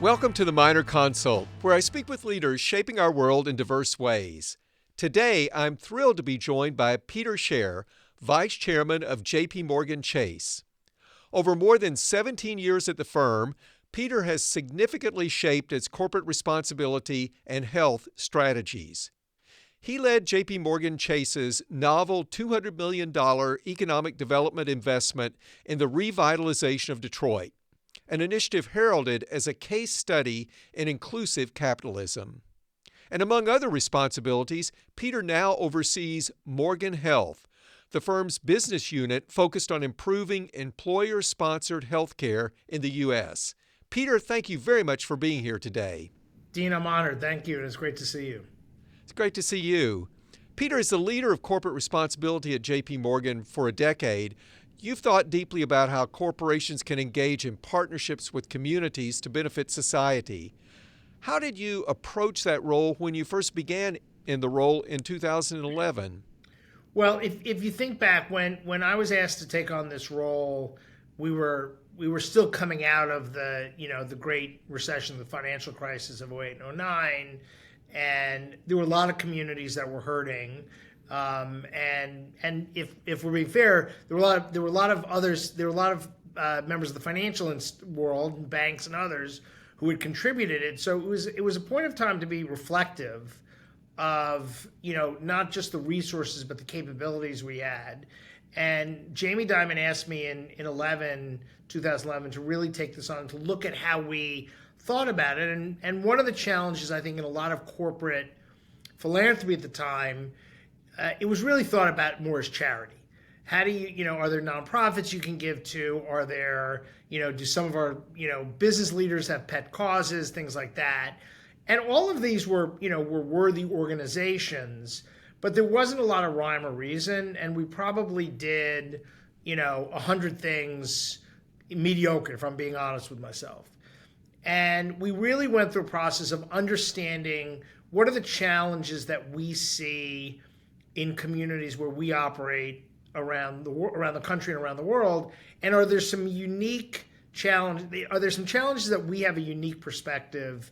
Welcome to the Minor Consult, where I speak with leaders shaping our world in diverse ways. Today, I'm thrilled to be joined by Peter Scher, Vice Chairman of JPMorganChase. Over more than 17 years at the firm, Peter has significantly shaped its corporate responsibility and health strategies. He led JPMorganChase's novel $200 million economic development investment in the revitalization of Detroit, an initiative heralded as a case study in inclusive capitalism. And among other responsibilities, Peter now oversees Morgan Health, the firm's business unit focused on improving employer-sponsored health care in the U.S. Peter, thank you very much for being here today. Dean, I'm honored. Thank you. It's great to see you. It's great to see you. Peter, is the leader of corporate responsibility at JP Morgan for a decade. You've thought deeply about how corporations can engage in partnerships with communities to benefit society. How did you approach that role when you first began in the role in 2011? Well, if you think back, when I was asked to take on this role, we were still coming out of the Great Recession, the financial crisis of 2008 and 2009, and there were a lot of communities that were hurting. And if we're being fair, there were a lot of others. There were a lot of members of the financial world, banks and others, who had contributed it. So it was a point of time to be reflective of not just the resources but the capabilities we had. And Jamie Dimon asked me in 2011 to really take this on, to look at how we thought about it. And one of the challenges, I think, in a lot of corporate philanthropy at the time, it was really thought about more as charity. How do you, are there nonprofits you can give to? Are there, do some of our, business leaders have pet causes, things like that? And all of these were worthy organizations, but there wasn't a lot of rhyme or reason. And we probably did, 100 things mediocre, if I'm being honest with myself. And we really went through a process of understanding what are the challenges that we see in communities where we operate around the country and around the world, and are there some unique challenges? Are there some challenges that we have a unique perspective,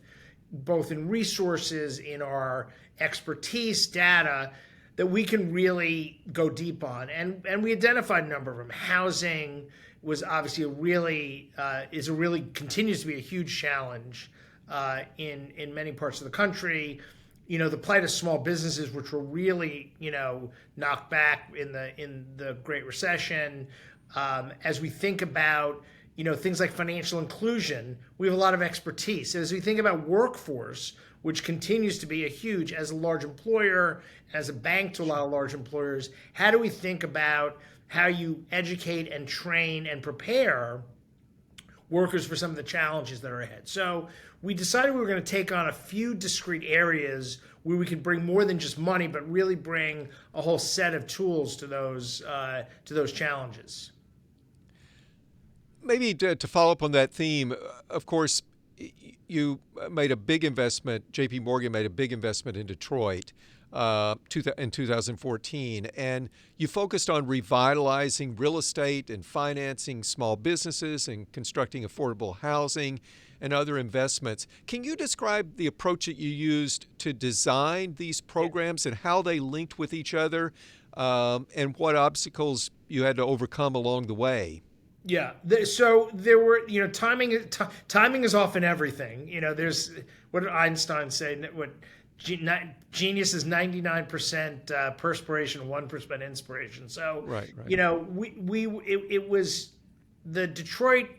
both in resources, in our expertise, data, that we can really go deep on? And we identified a number of them. Housing was obviously continues to be a huge challenge in many parts of the country. The plight of small businesses, which were really, knocked back in the Great Recession. As we think about, things like financial inclusion, we have a lot of expertise. As we think about workforce, which continues to be as a large employer, as a bank to a lot of large employers, how do we think about how you educate and train and prepare workers for some of the challenges that are ahead? So we decided we were going to take on a few discrete areas where we could bring more than just money, but really bring a whole set of tools to those challenges. Maybe to follow up on that theme, of course, you made a big investment, JP Morgan made a big investment in Detroit in 2014, and you focused on revitalizing real estate and financing small businesses and constructing affordable housing and other investments. Can you describe the approach that you used to design these programs and how they linked with each other, and what obstacles you had to overcome along the way? Yeah. So there were, timing is often everything. There's, what did Einstein say? Genius is 99% perspiration, 1% inspiration. So, right. It was the Detroit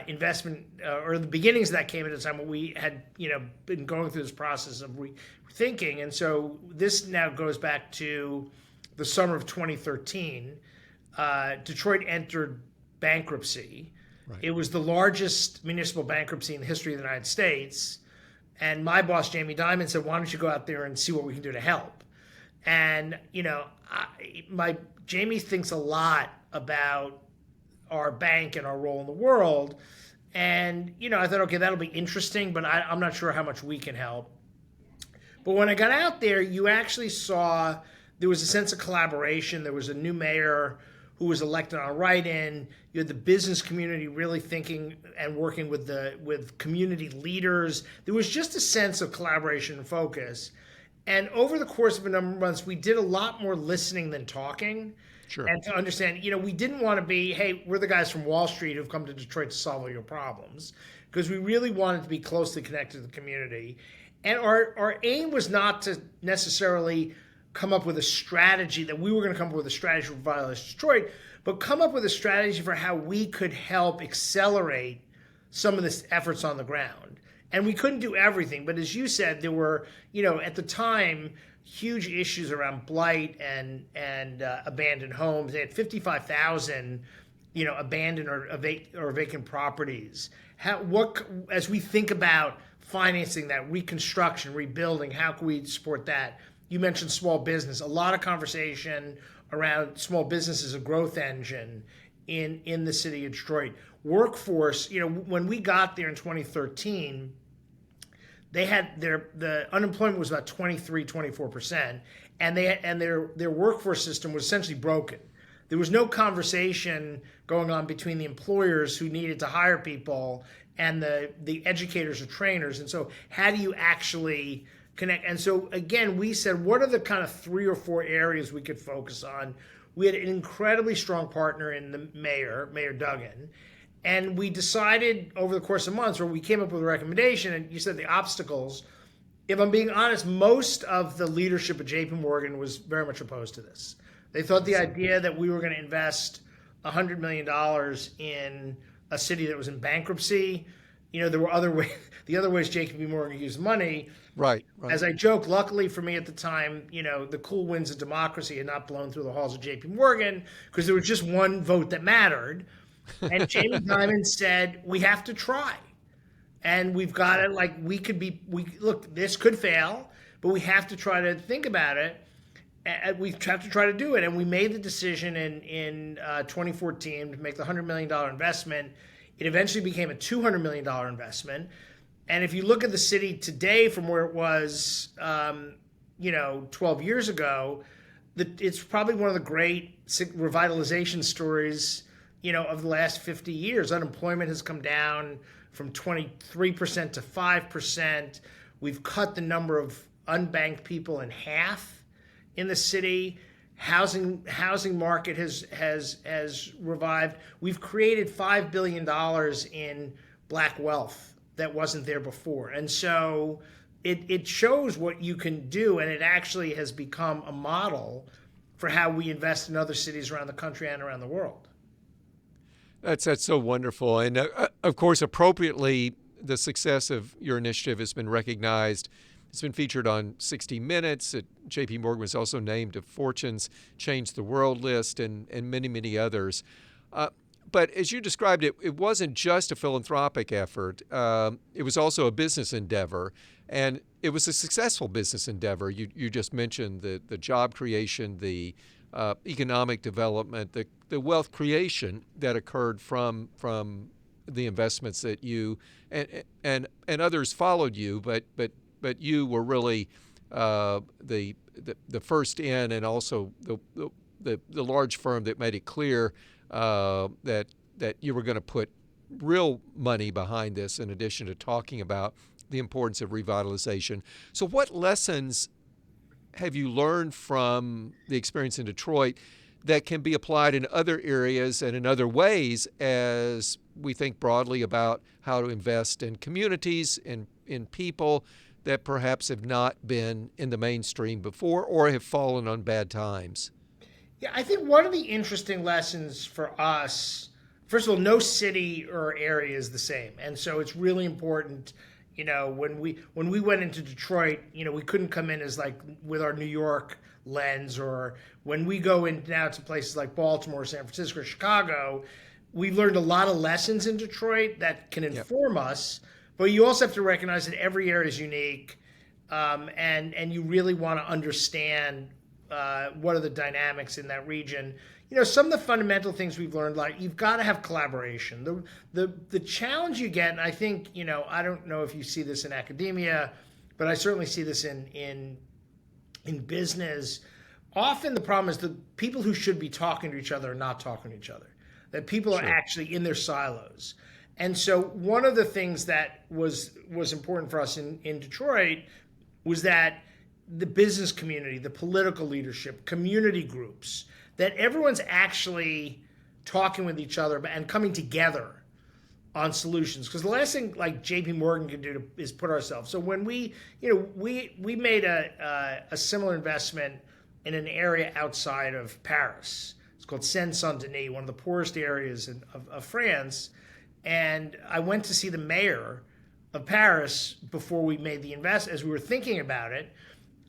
investment, or the beginnings of that came at a time when we had, been going through this process of rethinking. And so this now goes back to the summer of 2013. Detroit entered bankruptcy. Right. It was the largest municipal bankruptcy in the history of the United States. And my boss, Jamie Dimon, said, why don't you go out there and see what we can do to help? And, Jamie thinks a lot about our bank and our role in the world. And, I thought, okay, that'll be interesting, but I'm not sure how much we can help. But when I got out there, you actually saw there was a sense of collaboration. There was a new mayor who was elected on a write-in. You had the business community really thinking and working with community leaders. There was just a sense of collaboration and focus. And over the course of a number of months, we did a lot more listening than talking. Sure. And to understand, we didn't want to be, hey, we're the guys from Wall Street who've come to Detroit to solve all your problems, because we really wanted to be closely connected to the community. And our aim was not to necessarily come up with a strategy that we were going to come up with a strategy for revitalize Detroit, but come up with a strategy for how we could help accelerate some of the efforts on the ground. And we couldn't do everything, but as you said, there were, at the time, huge issues around blight and abandoned homes. They had 55,000, abandoned or vacant properties. As we think about financing that, reconstruction, rebuilding, how can we support that? You mentioned small business. A lot of conversation around small business as a growth engine in the city of Detroit. Workforce, when we got there in 2013, they had the unemployment was about 24%, and their workforce system was essentially broken. There was no conversation going on between the employers who needed to hire people and the educators or trainers. And so how do you actually connect? And so again, we said, what are the kind of 3 or 4 areas we could focus on? We had an incredibly strong partner in the Mayor Duggan. And we decided over the course of months, where we came up with a recommendation, and you said the obstacles. If I'm being honest, most of the leadership at JP Morgan was very much opposed to this. They thought the idea that we were going to invest $100 million in a city that was in bankruptcy, there were other ways. The other ways JP Morgan used money. Right. As I joke, luckily for me at the time, the cool winds of democracy had not blown through the halls of JP Morgan, because there was just one vote that mattered. And Jamie Dimon said, we have to try. And we've got to, look, this could fail, but we have to try to think about it. We have to try to do it. And we made the decision in 2014 to make the $100 million investment. It eventually became a $200 million investment. And if you look at the city today from where it was, 12 years ago, it's probably one of the great revitalization stories, of the last 50 years. Unemployment has come down from 23% to 5%. We've cut the number of unbanked people in half in the city. Housing market has revived. We've created $5 billion in black wealth that wasn't there before. And so it shows what you can do, and it actually has become a model for how we invest in other cities around the country and around the world. That's so wonderful. And of course, appropriately, the success of your initiative has been recognized. It's been featured on 60 Minutes. JP Morgan was also named to Fortune's Change the World list and many, many others. But as you described it, it wasn't just a philanthropic effort. It was also a business endeavor. And it was a successful business endeavor. You just mentioned the job creation, the economic development, the wealth creation that occurred from the investments that you and others followed you, but you were really the first in, and also the large firm that made it clear that you were going to put real money behind this, in addition to talking about the importance of revitalization. So what lessons have you learned from the experience in Detroit that can be applied in other areas and in other ways as we think broadly about how to invest in communities and in people that perhaps have not been in the mainstream before or have fallen on bad times? Yeah, I think one of the interesting lessons for us, first of all, no city or area is the same. And so it's really important, when we went into Detroit, we couldn't come in as with our New York lens, or when we go in now to places like Baltimore, San Francisco, Chicago, we've learned a lot of lessons in Detroit that can inform us. But you also have to recognize that every area is unique, and you really want to understand what are the dynamics in that region. Some of the fundamental things we've learned, like you've got to have collaboration. The challenge you get, and I think, I don't know if you see this in academia, but I certainly see this in business, often the problem is the people who should be talking to each other are not talking to each other. That people are Sure. actually in their silos. And so one of the things that was important for us in Detroit was that the business community, the political leadership, community groups, that everyone's actually talking with each other and coming together on solutions. Because the last thing like JP Morgan can do is put ourselves. So when we made a similar investment in an area outside of Paris. It's called Seine-Saint-Denis, one of the poorest areas of France. And I went to see the mayor of Paris before we made the investment, as we were thinking about it.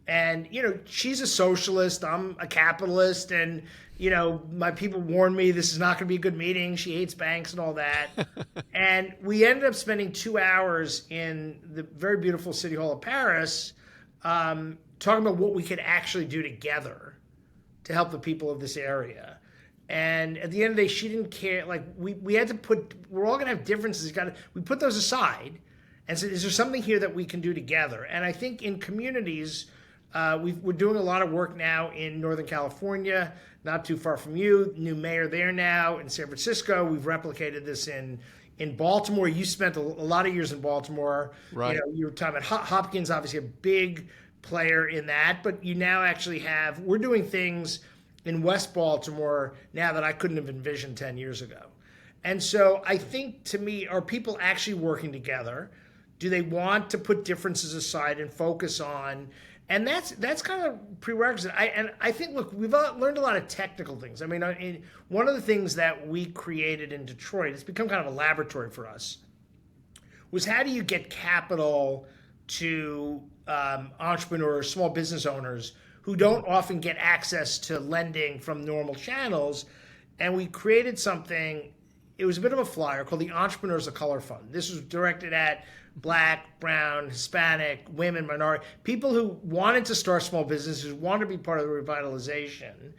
And, she's a socialist, I'm a capitalist, and, my people warned me this is not going to be a good meeting. She hates banks and all that. And we ended up spending 2 hours in the very beautiful City Hall of Paris talking about what we could actually do together to help the people of this area. And at the end of the day, she didn't care. Like we had to we're all going to have differences. We put those aside and said, is there something here that we can do together? And I think in communities, we're doing a lot of work now in Northern California, not too far from you, new mayor there now. In San Francisco, we've replicated this in Baltimore. You spent a lot of years in Baltimore. Right. You were talking about Hopkins, obviously a big player in that, but you now actually we're doing things in West Baltimore now that I couldn't have envisioned 10 years ago. And so I think, to me, are people actually working together? Do they want to put differences aside and focus on? And that's kind of prerequisite. I think, look, we've learned a lot of technical things. I mean, one of the things that we created in Detroit, it's become kind of a laboratory for us, was how do you get capital to entrepreneurs, small business owners who don't often get access to lending from normal channels. And we created something, it was a bit of a flyer called the Entrepreneurs of Color Fund. This was directed at Black, brown, Hispanic, women, minority, people who wanted to start small businesses, wanted to be part of the revitalization,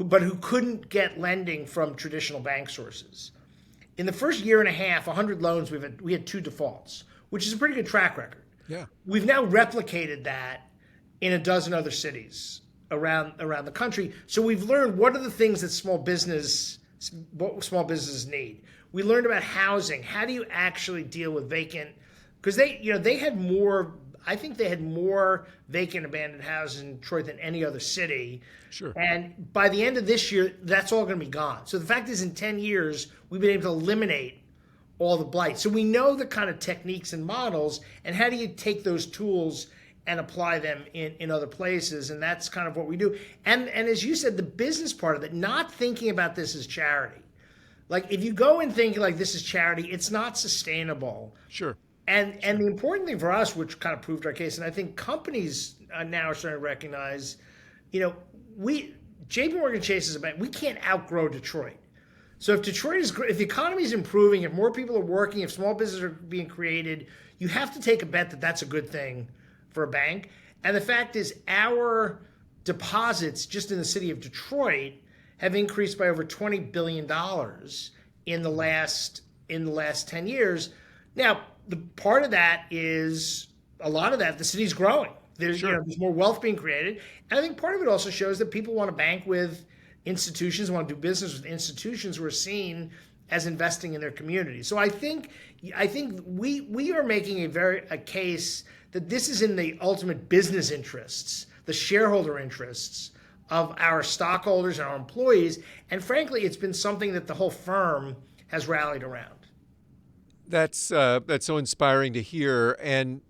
but who couldn't get lending from traditional bank sources. In the first year and a half, 100 loans, we had 2 defaults, which is a pretty good track record. Yeah. We've now replicated that in a dozen other cities around the country. So we've learned what are the things that small businesses need. We learned about housing. How do you actually deal with vacant? Because they had more. I think they had more vacant abandoned houses in Detroit than any other city. Sure. And by the end of this year, that's all going to be gone. So the fact is, in 10 years, we've been able to eliminate all the blight. So we know the kind of techniques and models, and how do you take those tools and apply them in other places? And that's kind of what we do. And as you said, the business part of it, not thinking about this as charity. Like if you go and think like this is charity, it's not sustainable. Sure. And the important thing for us, which kind of proved our case, and I think companies now are starting to recognize, JPMorganChase is a bank. We can't outgrow Detroit. So if if the economy is improving, if more people are working, if small businesses are being created, you have to take a bet that that's a good thing for a bank. And the fact is, our deposits just in the city of Detroit have increased by over $20 billion in the last 10 years. Now, the part of that is a lot of that the city's growing. There's there's more wealth being created, and I think part of it also shows that people want to bank with institutions, want to do business with institutions who are seen as investing in their community. So I think we are making a case that this is in the ultimate business interests, the shareholder interests of our stockholders and our employees, and frankly, it's been something that the whole firm has rallied around. That's so inspiring to hear. And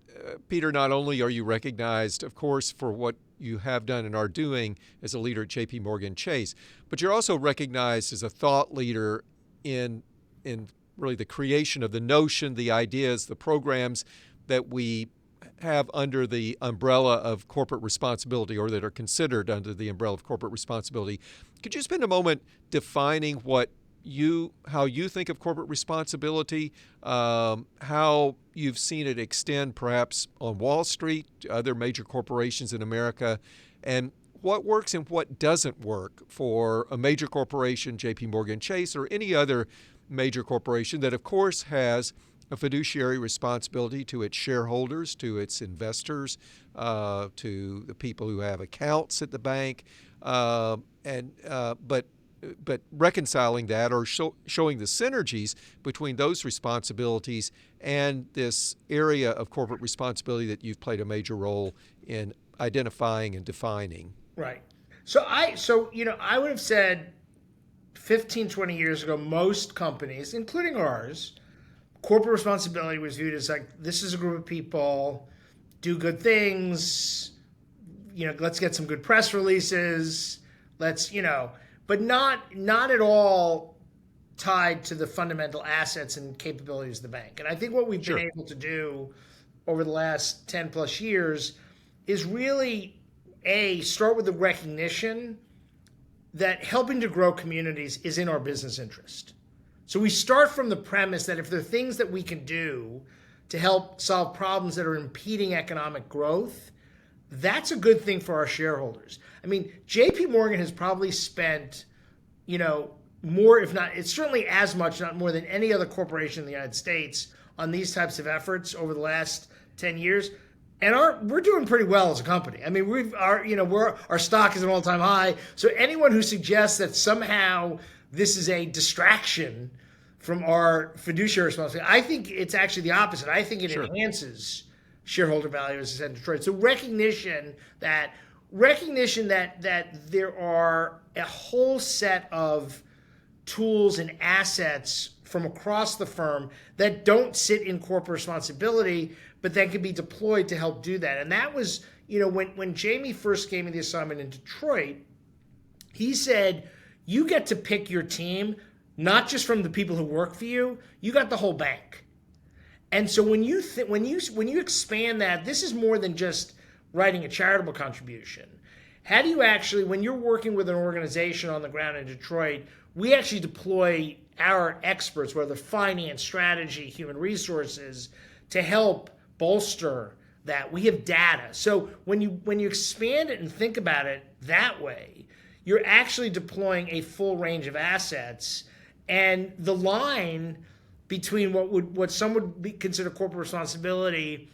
Peter, not only are you recognized, of course, for what you have done and are doing as a leader at JPMorganChase, but you're also recognized as a thought leader in really the creation of the notion, the ideas, the programs that we have under the umbrella of corporate responsibility, or that are considered under the umbrella of corporate responsibility. Could you spend a moment defining how you think of corporate responsibility, how you've seen it extend perhaps on Wall Street to other major corporations in America, and what works and what doesn't work for a major corporation, JPMorganChase, or any other major corporation that, of course, has a fiduciary responsibility to its shareholders, to its investors, to the people who have accounts at the bank, but reconciling that or showing the synergies between those responsibilities and this area of corporate responsibility that you've played a major role in identifying and defining. Right. I would have said 15, 20 years ago, most companies, including ours, corporate responsibility was viewed as like, this is a group of people, do good things, let's get some good press releases, but not at all tied to the fundamental assets and capabilities of the bank. And I think what we've been able to do over the last 10 plus years is really, start with the recognition that helping to grow communities is in our business interest. So we start from the premise that if there are things that we can do to help solve problems that are impeding economic growth, that's a good thing for our shareholders. I mean, JP Morgan has probably spent, more, if not, it's certainly as much, not more than any other corporation in the United States on these types of efforts over the last 10 years. And we're doing pretty well as a company. I mean, our stock is an all-time high. So anyone who suggests that somehow this is a distraction from our fiduciary responsibility, I think it's actually the opposite. I think it enhances shareholder value, as I said in Detroit. So recognition that there are a whole set of tools and assets from across the firm that don't sit in corporate responsibility, but that can be deployed to help do that. And that was, when Jamie first gave me the assignment in Detroit, he said, you get to pick your team, not just from the people who work for you, you got the whole bank. And so when you expand that, this is more than just writing a charitable contribution. How do you actually, when you're working with an organization on the ground in Detroit, we actually deploy our experts, whether finance, strategy, human resources, to help bolster that. We have data. So when you expand it and think about it that way, you're actually deploying a full range of assets, and the line between what some would consider corporate responsibility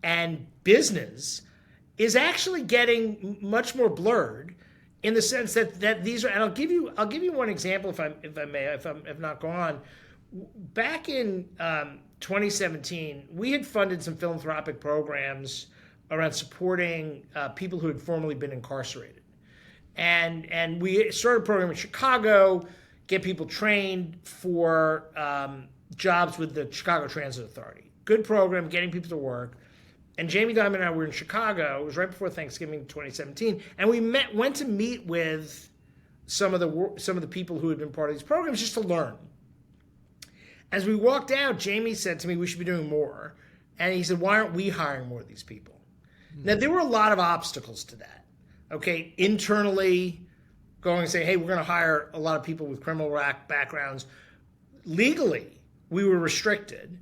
and business is actually getting much more blurred, in the sense that these are. And I'll give you one example if I may, if I've not gone. Back in 2017, we had funded some philanthropic programs around supporting people who had formerly been incarcerated, and we started a program in Chicago, get people trained for jobs with the Chicago Transit Authority. Good program, getting people to work. And Jamie Dimon and I were in Chicago. It was right before Thanksgiving 2017, and we went to meet with some of the people who had been part of these programs just to learn. As we walked out, Jamie said to me, we should be doing more. And he said, why aren't we hiring more of these people? Mm-hmm. Now, there were a lot of obstacles to that. Okay, internally, going and saying, hey, we're going to hire a lot of people with criminal backgrounds. Legally, we were restricted.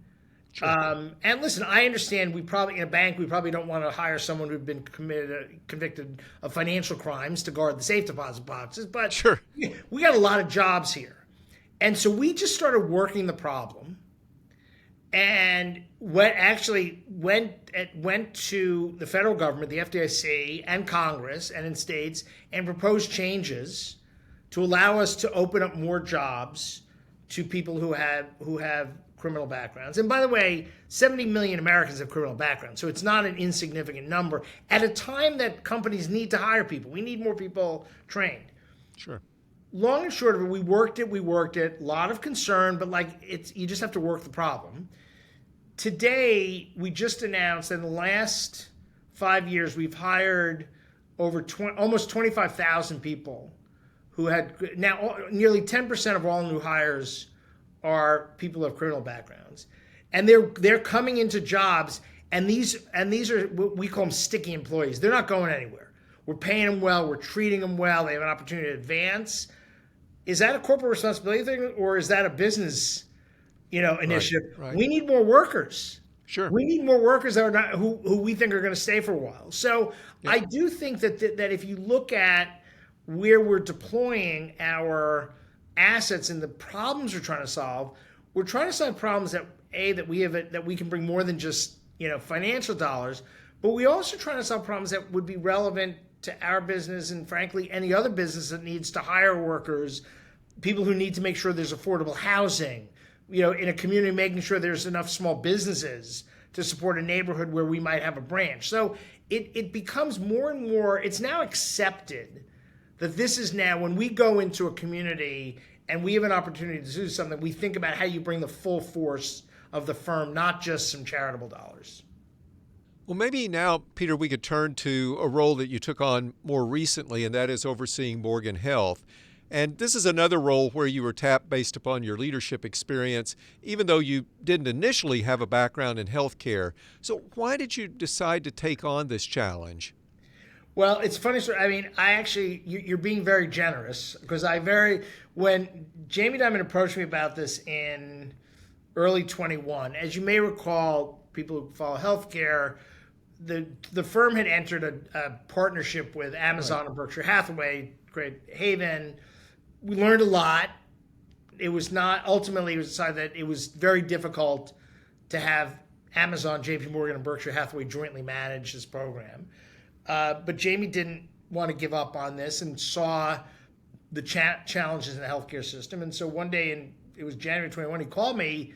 Sure. And listen, I understand in a bank, we probably don't want to hire someone who'd been convicted of financial crimes to guard the safe deposit boxes, but sure, we got a lot of jobs here. And so we just started working the problem, and went to the federal government, the FDIC, and Congress, and in states, and proposed changes to allow us to open up more jobs to people who have criminal backgrounds. And by the way, 70 million Americans have criminal backgrounds, so it's not an insignificant number at a time that companies need to hire people. We need more people trained. Sure. Long and short of it, we worked it. A lot of concern, but you just have to work the problem. Today, we just announced in the last 5 years, we've hired almost 25,000 people who had, now nearly 10% of all new hires are people who have criminal backgrounds. And they're coming into jobs, and these are what we call them sticky employees. They're not going anywhere. We're paying them well, we're treating them well, they have an opportunity to advance. Is that a corporate responsibility thing, or is that a business, initiative? Right. We need more workers. Sure. We need more workers that are not who we think are going to stay for a while. So yeah. I do think that if you look at where we're deploying our assets and the problems we're trying to solve problems that that we can bring more than just financial dollars, but we also try to solve problems that would be relevant to our business and frankly any other business that needs to hire workers, people who need to make sure there's affordable housing, in a community, making sure there's enough small businesses to support a neighborhood where we might have a branch. So it becomes more and more, it's now accepted that this is now, when we go into a community and we have an opportunity to do something, we think about how you bring the full force of the firm, not just some charitable dollars. Well, maybe now, Peter, we could turn to a role that you took on more recently, and that is overseeing Morgan Health. And this is another role where you were tapped based upon your leadership experience, even though you didn't initially have a background in healthcare. So why did you decide to take on this challenge? Well, it's funny. I mean, you're being very generous because when Jamie Dimon approached me about this in early 21, as you may recall, people who follow healthcare, the firm had entered a partnership with Amazon and Berkshire Hathaway, Great Haven. We learned a lot. It was decided that it was very difficult to have Amazon, JPMorgan, and Berkshire Hathaway jointly manage this program. But Jamie didn't want to give up on this and saw the challenges in the healthcare system. And so one day, it was January 21, he called me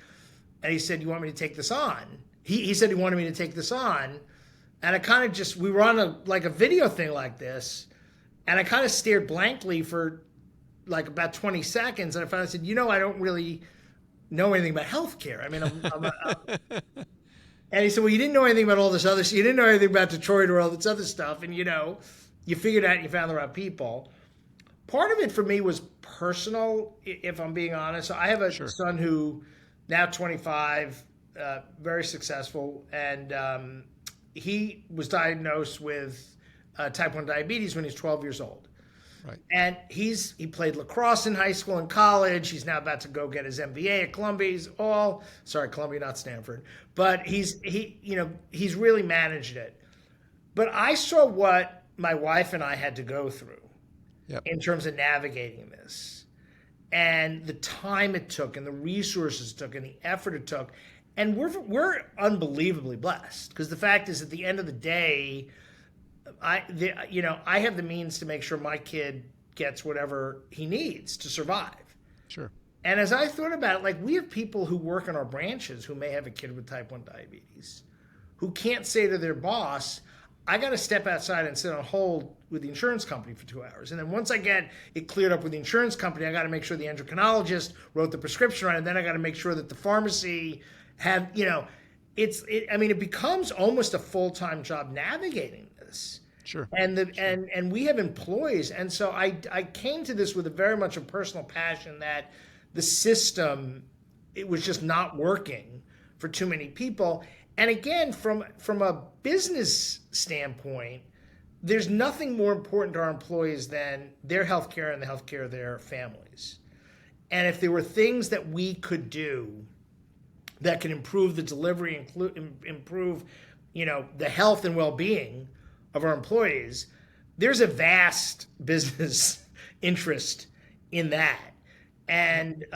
and he said, "You want me to take this on?" He said he wanted me to take this on. And I kind of we were on a video thing like this. And I kind of stared blankly for like about 20 seconds. And I finally said, I don't really know anything about healthcare. I mean, and he said, well, you didn't know anything about all this other stuff. You didn't know anything about Detroit or all this other stuff. And, you figured out and you found the right people. Part of it for me was personal, if I'm being honest. So I have a son who now 25, very successful. And he was diagnosed with type 1 diabetes when he was 12 years old. Right. And he played lacrosse in high school and college. He's now about to go get his MBA at Columbia. Columbia, not Stanford. But he's really managed it. But I saw what my wife and I had to go through in terms of navigating this. And the time it took and the resources it took and the effort it took. And we're unbelievably blessed because the fact is at the end of the day, I have the means to make sure my kid gets whatever he needs to survive. Sure. And as I thought about it, we have people who work in our branches who may have a kid with type 1 diabetes who can't say to their boss, I got to step outside and sit on hold with the insurance company for 2 hours. And then once I get it cleared up with the insurance company, I got to make sure the endocrinologist wrote the prescription right. And then I got to make sure that the pharmacy had, it becomes almost a full-time job navigating this. Sure. And we have employees. And so I came to this with a very much a personal passion that the system, it was just not working for too many people. And again, from a business standpoint, there's nothing more important to our employees than their healthcare and the healthcare of their families. And if there were things that we could do that can improve the delivery, improve, the health and well-being of our employees, there's a vast business interest in that. And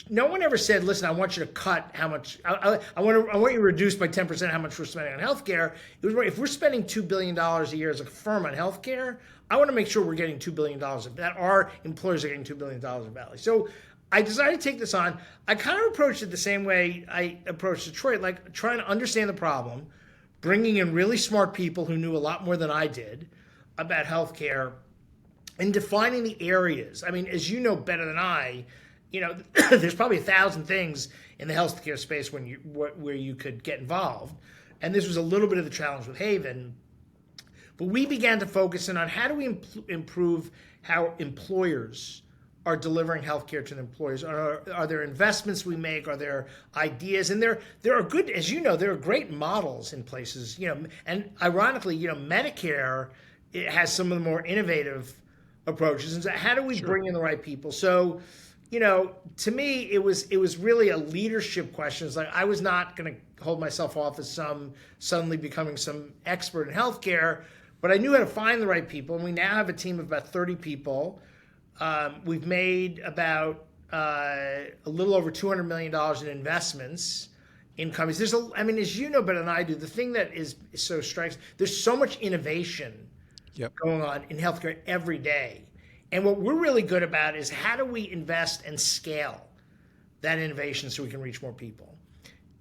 no one ever said, listen, I want you to cut how much, I want you to reduce by 10% how much we're spending on healthcare. If we're spending $2 billion a year as a firm on healthcare, I want to make sure we're getting $2 billion that our employers are getting $2 billion of value. So I decided to take this on. I kind of approached it the same way I approached Detroit, like trying to understand the problem, bringing in really smart people who knew a lot more than I did about healthcare, and defining the areas. I mean, as you know better than I, there's probably 1,000 things in the healthcare space where you could get involved. And this was a little bit of the challenge with Haven. But we began to focus in on how do we improve how employers are delivering healthcare to the employees? Are there investments we make? Are there ideas? And there are good, as you know, there are great models in places, and ironically, Medicare, it has some of the more innovative approaches. And so how do we bring in the right people? So, to me, it was really a leadership question. It's like I was not going to hold myself off as suddenly becoming some expert in healthcare, but I knew how to find the right people. And we now have a team of about 30 people. We've made about a little over $200 million in investments in companies. As you know better than I do, the thing that is so striking, there's so much innovation going on in healthcare every day. And what we're really good about is how do we invest and scale that innovation so we can reach more people.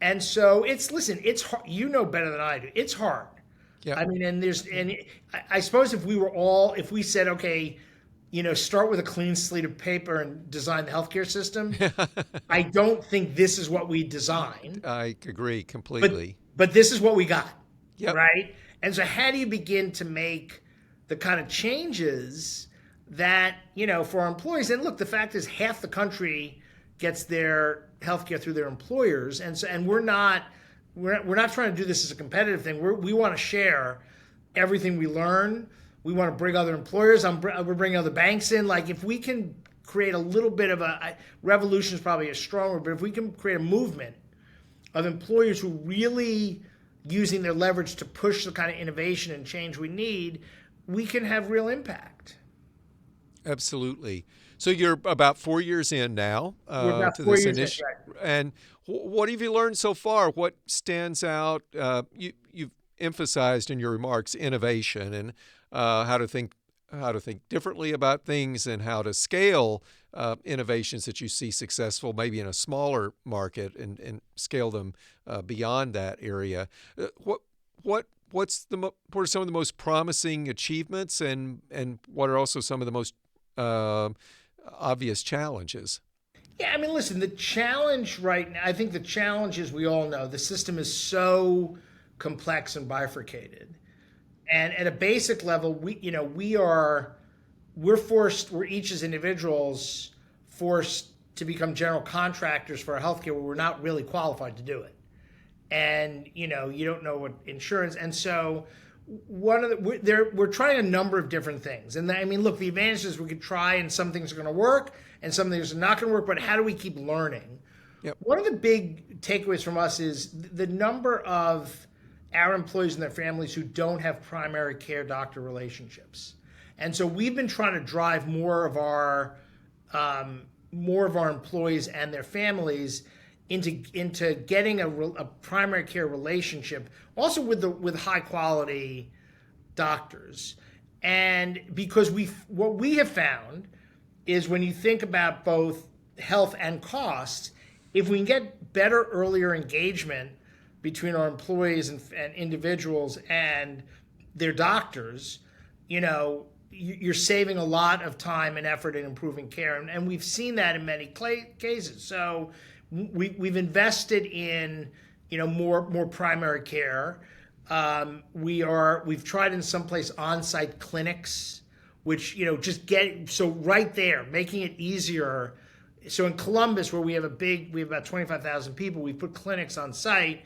And so it's hard. You know better than I do. It's hard. Yeah. I suppose if we said, okay, start with a clean slate of paper and design the healthcare system, I don't think this is what we designed. I agree completely. But this is what we got, Yep. right? And so how do you begin to make the kind of changes that, for our employees? And look, the fact is half the country gets their healthcare through their employers. And we're not trying to do this as a competitive thing. We want to share everything we learn. We want to bring other employers. We're bringing other banks in. Like if we can create a little bit of revolution is probably a strong word, but if we can create a movement of employers who really using their leverage to push the kind of innovation and change we need, we can have real impact. Absolutely. So you're about 4 years in now We're about to 4 this years in, initiative. right. And what have you learned so far? What stands out? You've emphasized in your remarks innovation and how to think differently about things and how to scale innovations that you see successful, maybe in a smaller market, and scale them beyond that area. What are some of the most promising achievements, and what are also some of the most obvious challenges? Yeah, listen, the challenge right now, I think the challenge is, we all know the system is so complex and bifurcated. And at a basic level, we're each as individuals forced to become general contractors for healthcare where we're not really qualified to do it. And, you don't know what insurance. And so we're trying a number of different things. And look, the advantage is we could try and some things are going to work and some things are not going to work, but how do we keep learning? Yep. One of the big takeaways from us is the number of our employees and their families who don't have primary care doctor relationships. And so we've been trying to drive more of our employees and their families into getting a primary care relationship, also with high quality doctors. And because what we have found is when you think about both health and cost, if we can get better earlier engagement between our employees and individuals and their doctors, you're saving a lot of time and effort in improving care. And we've seen that in many cases. So we've invested in, more primary care. We've tried in some place on-site clinics, which, so right there, making it easier. So in Columbus, where we have about 25,000 people, we put clinics on site.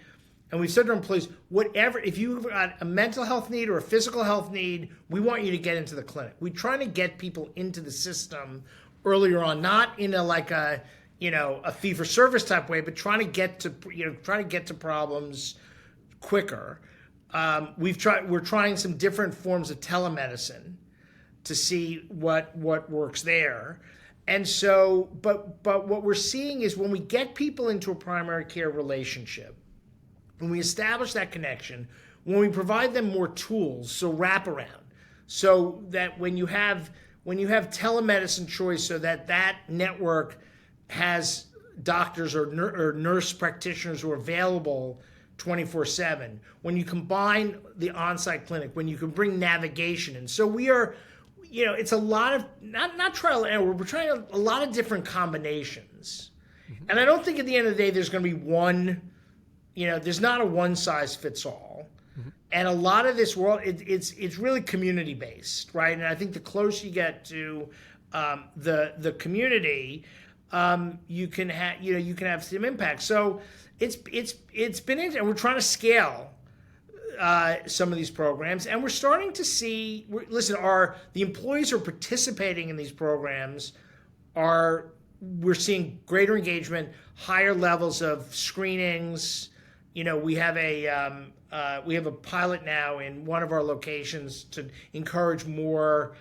And we've said to our employees, if you've got a mental health need or a physical health need, we want you to get into the clinic. We're trying to get people into the system earlier on, not in a fee-for-service type way, but trying to get to problems quicker. We're trying some different forms of telemedicine to see what works there. And so, but what we're seeing is when we get people into a primary care relationship, when we establish that connection, when we provide them more tools, so wraparound, so that when you have telemedicine choice, so that network has doctors or nurse practitioners who are available 24/7. When you combine the on-site clinic, when you can bring navigation in, so we are, it's a lot of not trial and error. We're trying a lot of different combinations, and I don't think at the end of the day there's going to be one. There's not a one size fits all. Mm-hmm. And a lot of this world, it's really community based, right? And I think the closer you get to the community, you can have some impact. So it's been interesting. And we're trying to scale some of these programs, and we're starting to see. The employees who are participating in these programs we're seeing greater engagement, higher levels of screenings. We have a pilot now in one of our locations to encourage more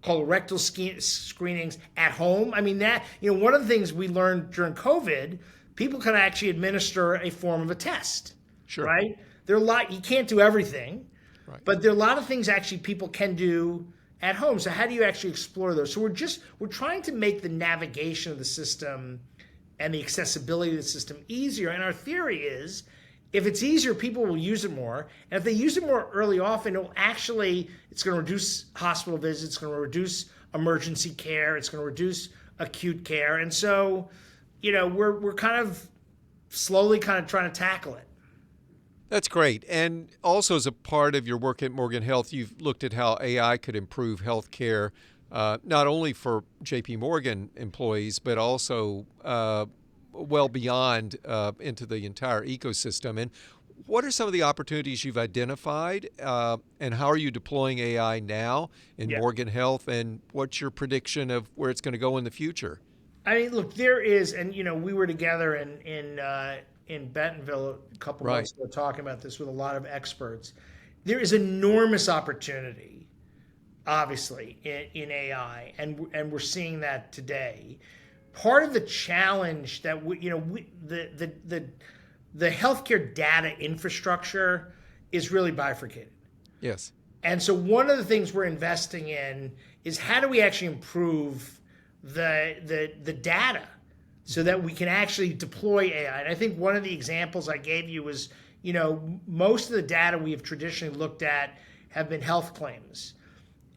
colorectal screenings at home. I mean, that, one of the things we learned during COVID, people can actually administer a form of a test, Sure. right? There are a lot, you can't do everything, Right. but there are a lot of things actually people can do at home. So how do you actually explore those? So we're trying to make the navigation of the system and the accessibility of the system easier. And our theory is, if it's easier, people will use it more. And if they use it more early often, it's going to reduce hospital visits, it's going to reduce emergency care, it's going to reduce acute care. And so, we're kind of slowly kind of trying to tackle it. That's great. And also, as a part of your work at Morgan Health, you've looked at how AI could improve healthcare, not only for JP Morgan employees, but also well beyond into the entire ecosystem. And what are some of the opportunities you've identified, and how are you deploying AI now in Morgan Health, and what's your prediction of where it's going to go in the future? I mean, look, there is, and we were together in Bentonville a couple months ago talking about this with a lot of experts. There is enormous opportunity, obviously, in AI, and we're seeing that today. Part of the challenge that the healthcare data infrastructure is really bifurcated. Yes. And so one of the things we're investing in is how do we actually improve the data so that we can actually deploy AI. And I think one of the examples I gave you was, most of the data we have traditionally looked at have been health claims.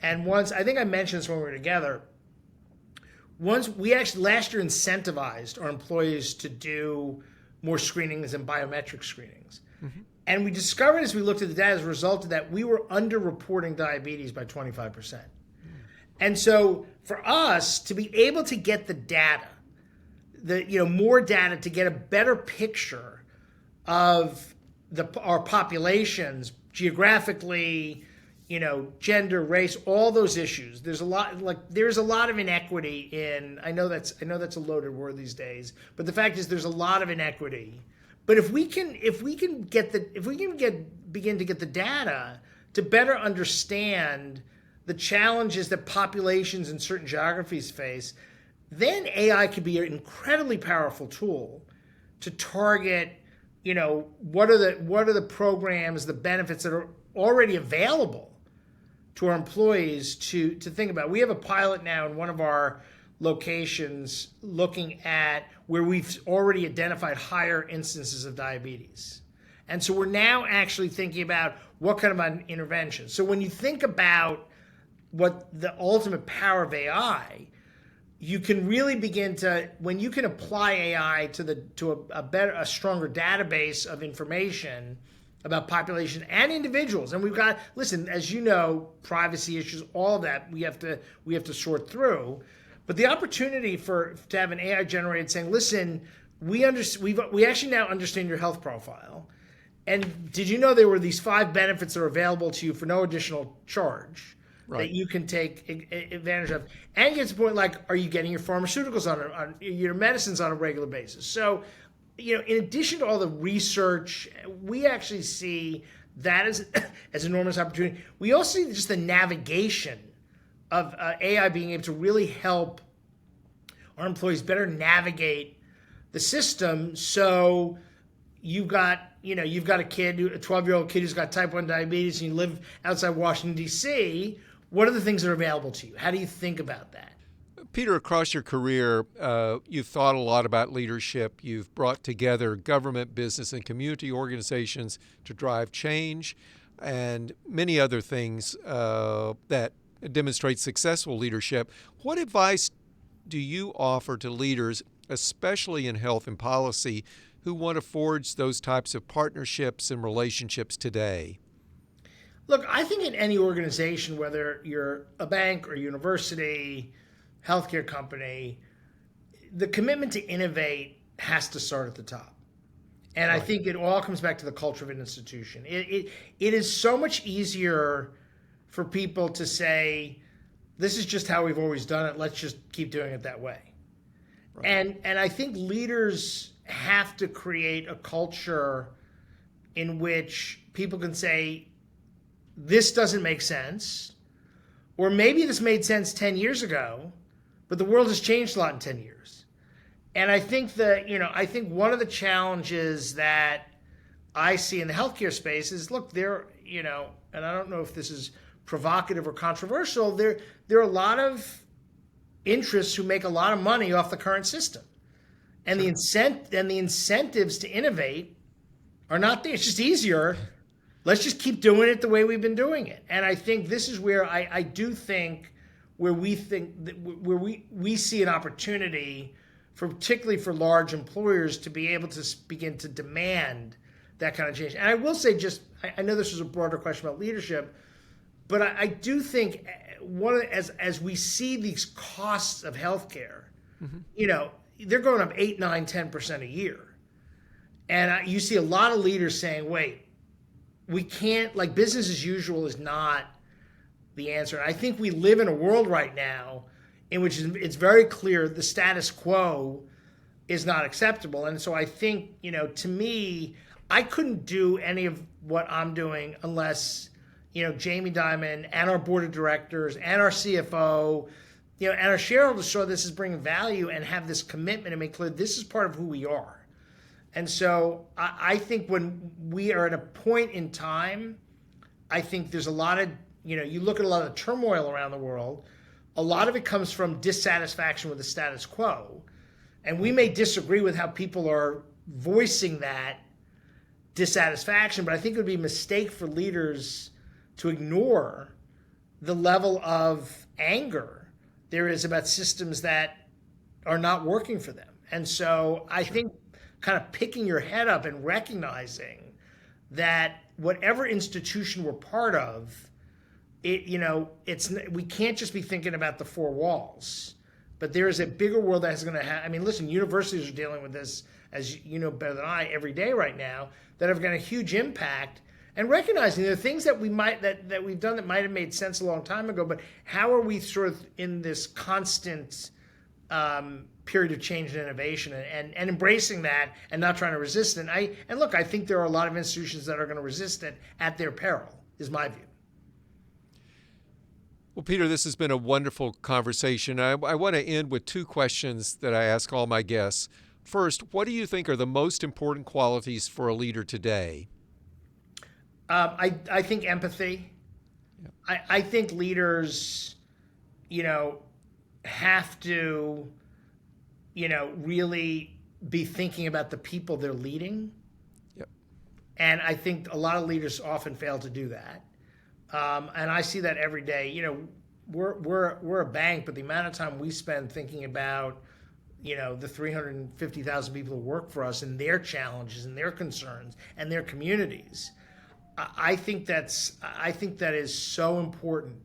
And once, I think I mentioned this when we were together, once we actually last year incentivized our employees to do more screenings and biometric screenings. Mm-hmm. And we discovered as we looked at the data as a result of that, we were underreporting diabetes by 25%. And so for us to be able to get the data, more data to get a better picture of our populations geographically, gender, race, all those issues. There's a lot of inequity in. I know that's a loaded word these days, but the fact is there's a lot of inequity. But if we can begin to get the data to better understand the challenges that populations in certain geographies face, then AI could be an incredibly powerful tool to target, what are the programs, the benefits that are already available to our employees to think about. We have a pilot now in one of our locations looking at where we've already identified higher instances of diabetes. And so we're now actually thinking about what kind of an intervention. So when you think about what the ultimate power of AI, you can really begin to, when you can apply AI to a stronger database of information about population and individuals. And we've got, listen, as you know, privacy issues, all that we have to sort through. But the opportunity to have an AI generated saying, listen, we actually now understand your health profile. And did you know there were these 5 benefits that are available to you for no additional charge? Right. That you can take advantage of. And get to the point like, are you getting your pharmaceuticals on your medicines on a regular basis? So, in addition to all the research, we actually see that as enormous opportunity. We also see just the navigation of AI being able to really help our employees better navigate the system. So you've got a 12-year-old kid who's got type 1 diabetes, and you live outside Washington, D.C., what are the things that are available to you? How do you think about that? Peter, across your career, you've thought a lot about leadership. You've brought together government, business, and community organizations to drive change and many other things that demonstrate successful leadership. What advice do you offer to leaders, especially in health and policy, who want to forge those types of partnerships and relationships today? Look, I think in any organization, whether you're a bank or university, healthcare company, the commitment to innovate has to start at the top. And right. I think it all comes back to the culture of an institution. It is so much easier for people to say, this is just how we've always done it, let's just keep doing it that way. Right. And I think leaders have to create a culture in which people can say, this doesn't make sense, Or maybe this made sense 10 years ago, but the world has changed a lot in 10 years. And I think I think one of the challenges that I see in the healthcare space is, look, and I don't know if this is provocative or controversial, there are a lot of interests who make a lot of money off the current system. And the incentives to innovate are not there. It's just easier. Let's just keep doing it the way we've been doing it. And I think this is where I do think where we see an opportunity particularly for large employers to be able to begin to demand that kind of change. And I will say, I know this was a broader question about leadership, but I do think as we see these costs of healthcare, they're going up 8, 9, 10% a year. And you see a lot of leaders saying, wait, we can't, like, business as usual is not the answer. And I think we live in a world right now in which it's very clear the status quo is not acceptable. And so I think, to me, I couldn't do any of what I'm doing unless, Jamie Dimon and our board of directors and our CFO, and our shareholders saw this as bringing value and have this commitment and make clear this is part of who we are. And so I think when we are at a point in time, I think there's a lot of, you look at a lot of the turmoil around the world, a lot of it comes from dissatisfaction with the status quo. And we may disagree with how people are voicing that dissatisfaction, but I think it would be a mistake for leaders to ignore the level of anger there is about systems that are not working for them. And so I think kind of picking your head up and recognizing that whatever institution we're part of, we can't just be thinking about the four walls, but there is a bigger world that's going to have. I mean, listen, universities are dealing with this, as you know better than I, every day right now, that have got a huge impact. And recognizing there are things that we've done that might have made sense a long time ago, but how are we sort of in this constant period of change and innovation and embracing that and not trying to resist it? And look, I think there are a lot of institutions that are going to resist it at their peril, is my view. Well, Peter, this has been a wonderful conversation. I want to end with two questions that I ask all my guests. First, what do you think are the most important qualities for a leader today? I think empathy. Yeah. I think leaders, have to, really be thinking about the people they're leading. Yep. And I think a lot of leaders often fail to do that. And I see that every day. We're a bank, but the amount of time we spend thinking about, the 350,000 people who work for us and their challenges and their concerns and their communities, I think that is so important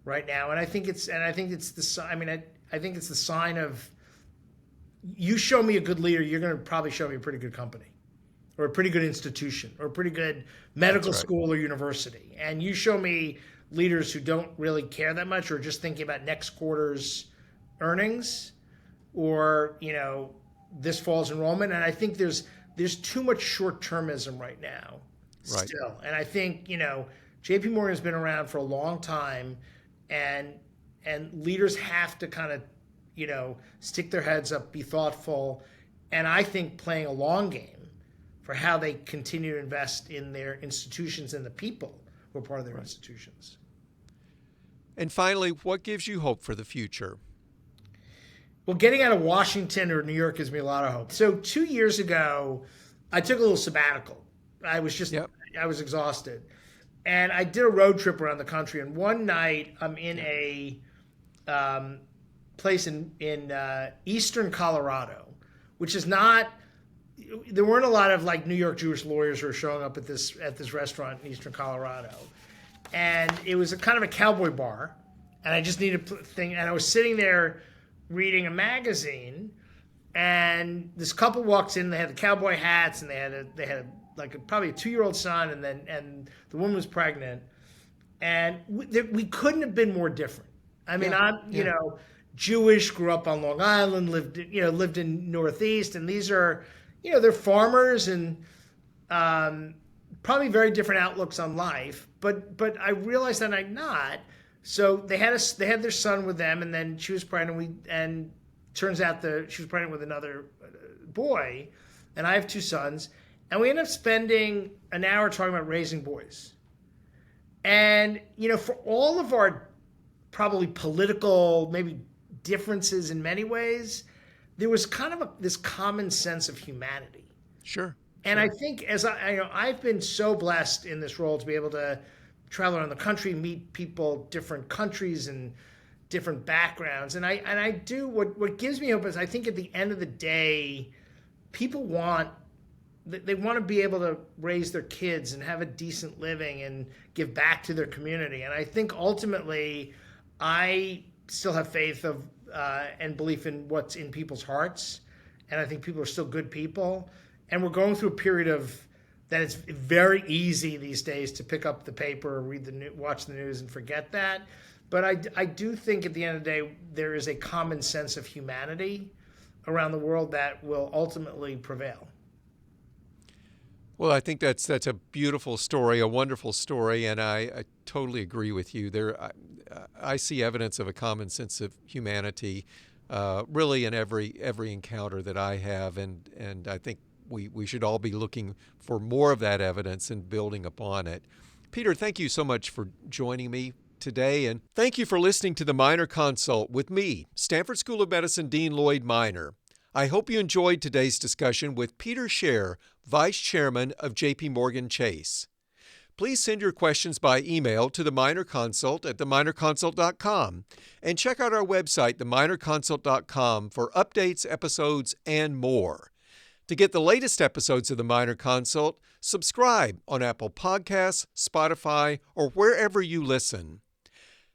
right now. And I think it's the sign of, you show me a good leader, you're going to probably show me a pretty good company, or a pretty good institution, or a pretty good medical school or university. And you show me leaders who don't really care that much, or just thinking about next quarter's earnings, or this fall's enrollment. And I think there's too much short-termism right now. Right. Still. And I think, JPMorgan has been around for a long time, and leaders have to kind of, stick their heads up, be thoughtful, and I think playing a long game for how they continue to invest in their institutions and the people who are part of their institutions. And finally, what gives you hope for the future? Well, getting out of Washington or New York gives me a lot of hope. So 2 years ago, I took a little sabbatical. I was exhausted. And I did a road trip around the country. And one night I'm in a place in eastern Colorado, which is not, there weren't a lot of like New York Jewish lawyers who were showing up at this restaurant in eastern Colorado. And it was a kind of a cowboy bar. And I just needed a thing. And I was sitting there reading a magazine. And this couple walks in, they had the cowboy hats, and they had probably a 2-year-old son, and the woman was pregnant, and we couldn't have been more different. I mean, I'm Jewish, grew up on Long Island, lived in Northeast, and these are, they're farmers and probably very different outlooks on life. But I realized that I'm not, So they had their son with them, and then she was pregnant. And turns out she was pregnant with another boy, and I have two sons, and we ended up spending an hour talking about raising boys. And for all of our probably political maybe differences in many ways, there was kind of this common sense of humanity. Sure. And I think I've been so blessed in this role to be able to travel around the country, meet people, different countries and different backgrounds. And I do what gives me hope is I think at the end of the day, people want to be able to raise their kids and have a decent living and give back to their community. And I think ultimately, I still have faith of and belief in what's in people's hearts. And I think people are still good people. And we're going through a period of that it's very easy these days to pick up the paper or watch the news and forget that. But I do think at the end of the day, there is a common sense of humanity around the world that will ultimately prevail. Well, I think that's a beautiful story, a wonderful story, and I totally agree with you. I see evidence of a common sense of humanity, really in every encounter that I have, and I think we should all be looking for more of that evidence and building upon it. Peter, thank you so much for joining me today, and thank you for listening to the Minor Consult with me, Stanford School of Medicine Dean Lloyd Minor. I hope you enjoyed today's discussion with Peter Scher, Vice Chairman of JPMorganChase. Please send your questions by email to the Minor Consult at theminorconsult.com and check out our website, theminorconsult.com, for updates, episodes, and more. To get the latest episodes of the Minor Consult, subscribe on Apple Podcasts, Spotify, or wherever you listen.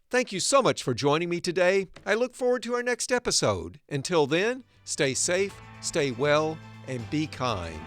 Thank you so much for joining me today. I look forward to our next episode. Until then, stay safe, stay well, and be kind.